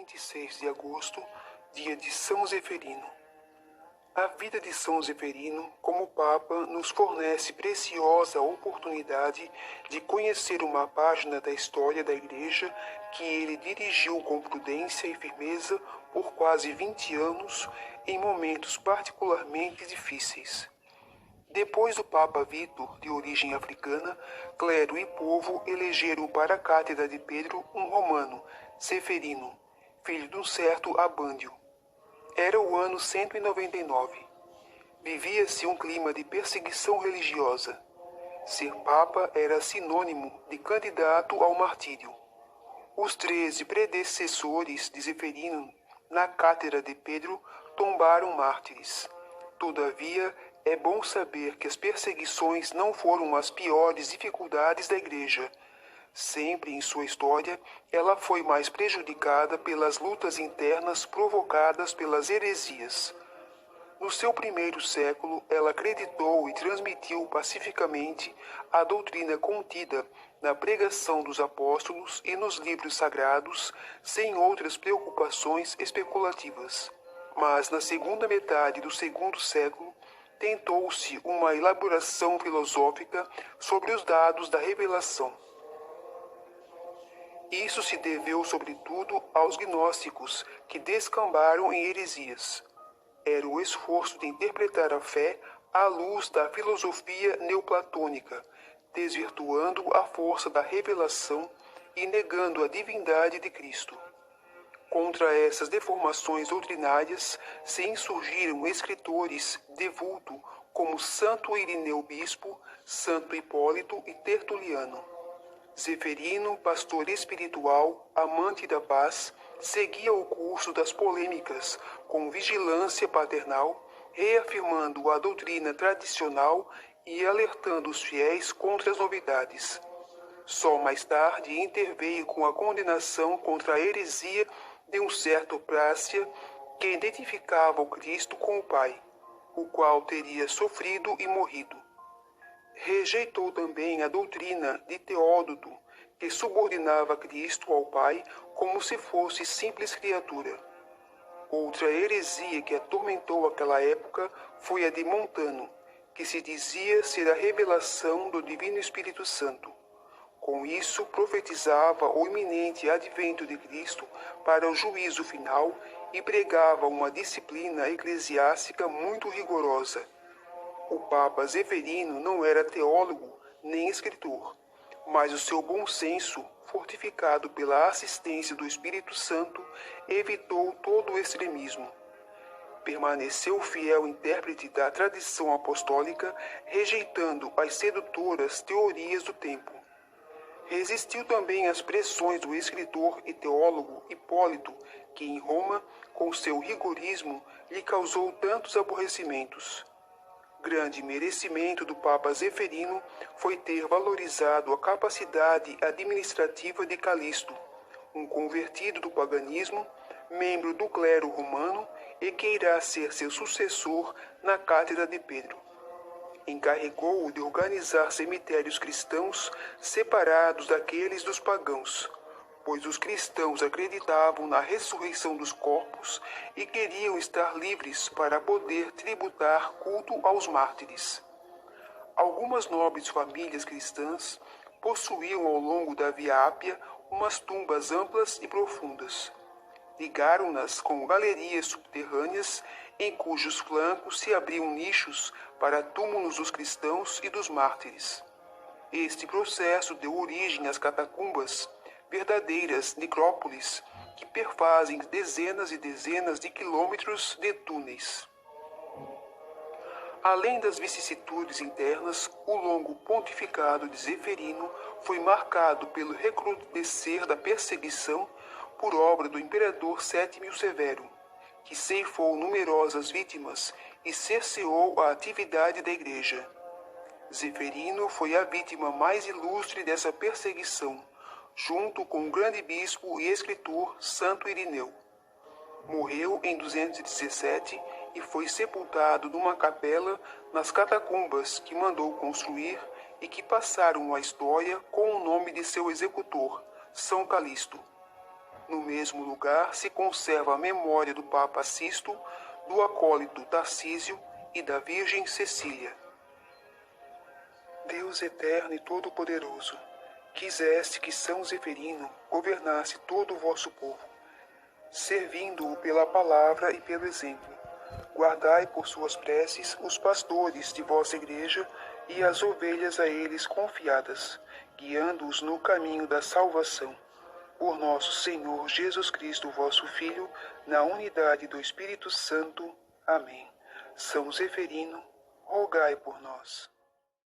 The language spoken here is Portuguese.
26 de agosto, dia de São Zeferino. A vida de São Zeferino, como Papa, nos fornece preciosa oportunidade de conhecer uma página da história da Igreja que ele dirigiu com prudência e firmeza por quase 20 anos, em momentos particularmente difíceis. Depois do Papa Vítor, de origem africana, clero e povo elegeram para a cátedra de Pedro um romano, Zeferino, filho de um certo Abândio. Era o ano 199. Vivia-se um clima de perseguição religiosa. Ser Papa era sinônimo de candidato ao martírio. Os 13 predecessores de Zeferino na cátedra de Pedro tombaram mártires. Todavia, é bom saber que as perseguições não foram as piores dificuldades da Igreja. Sempre em sua história, ela foi mais prejudicada pelas lutas internas provocadas pelas heresias. No seu primeiro século, ela acreditou e transmitiu pacificamente a doutrina contida na pregação dos apóstolos e nos livros sagrados, sem outras preocupações especulativas. Mas na segunda metade do segundo século, tentou-se uma elaboração filosófica sobre os dados da revelação. Isso se deveu, sobretudo, aos gnósticos, que descambaram em heresias. Era o esforço de interpretar a fé à luz da filosofia neoplatônica, desvirtuando a força da revelação e negando a divindade de Cristo. Contra essas deformações doutrinárias se insurgiram escritores de vulto como Santo Irineu Bispo, Santo Hipólito e Tertuliano. Zeferino, pastor espiritual, amante da paz, seguia o curso das polêmicas com vigilância paternal, reafirmando a doutrina tradicional e alertando os fiéis contra as novidades. Só mais tarde interveio com a condenação contra a heresia de um certo Prácia que identificava o Cristo com o Pai, o qual teria sofrido e morrido. Rejeitou também a doutrina de Teódoto, que subordinava Cristo ao Pai como se fosse simples criatura. Outra heresia que atormentou aquela época foi a de Montano, que se dizia ser a revelação do Divino Espírito Santo. Com isso, profetizava o iminente advento de Cristo para o juízo final e pregava uma disciplina eclesiástica muito rigorosa. O Papa Zeferino não era teólogo nem escritor, mas o seu bom senso, fortificado pela assistência do Espírito Santo, evitou todo o extremismo. Permaneceu fiel intérprete da tradição apostólica, rejeitando as sedutoras teorias do tempo. Resistiu também às pressões do escritor e teólogo Hipólito, que em Roma, com seu rigorismo, lhe causou tantos aborrecimentos. Grande merecimento do Papa Zeferino foi ter valorizado a capacidade administrativa de Calixto, um convertido do paganismo, membro do clero romano e que irá ser seu sucessor na cátedra de Pedro. Encarregou-o de organizar cemitérios cristãos separados daqueles dos pagãos, pois os cristãos acreditavam na ressurreição dos corpos e queriam estar livres para poder tributar culto aos mártires. Algumas nobres famílias cristãs possuíam ao longo da Via Ápia umas tumbas amplas e profundas. Ligaram-nas com galerias subterrâneas em cujos flancos se abriam nichos para túmulos dos cristãos e dos mártires. Este processo deu origem às catacumbas, verdadeiras necrópolis que perfazem dezenas e dezenas de quilômetros de túneis. Além das vicissitudes internas, o longo pontificado de Zeferino foi marcado pelo recrudescer da perseguição por obra do imperador Sétimio Severo, que ceifou numerosas vítimas e cerceou a atividade da Igreja. Zeferino foi a vítima mais ilustre dessa perseguição, junto com o grande bispo e escritor Santo Irineu. Morreu em 217 e foi sepultado numa capela nas catacumbas que mandou construir e que passaram à história com o nome de seu executor, São Calixto. No mesmo lugar se conserva a memória do Papa Sisto, do acólito Tarcísio e da Virgem Cecília. Deus eterno e todo-poderoso, quiseste que São Zeferino governasse todo o vosso povo, servindo-o pela palavra e pelo exemplo. Guardai por suas preces os pastores de vossa igreja e as ovelhas a eles confiadas, guiando-os no caminho da salvação. Por nosso Senhor Jesus Cristo, vosso Filho, na unidade do Espírito Santo. Amém. São Zeferino, rogai por nós.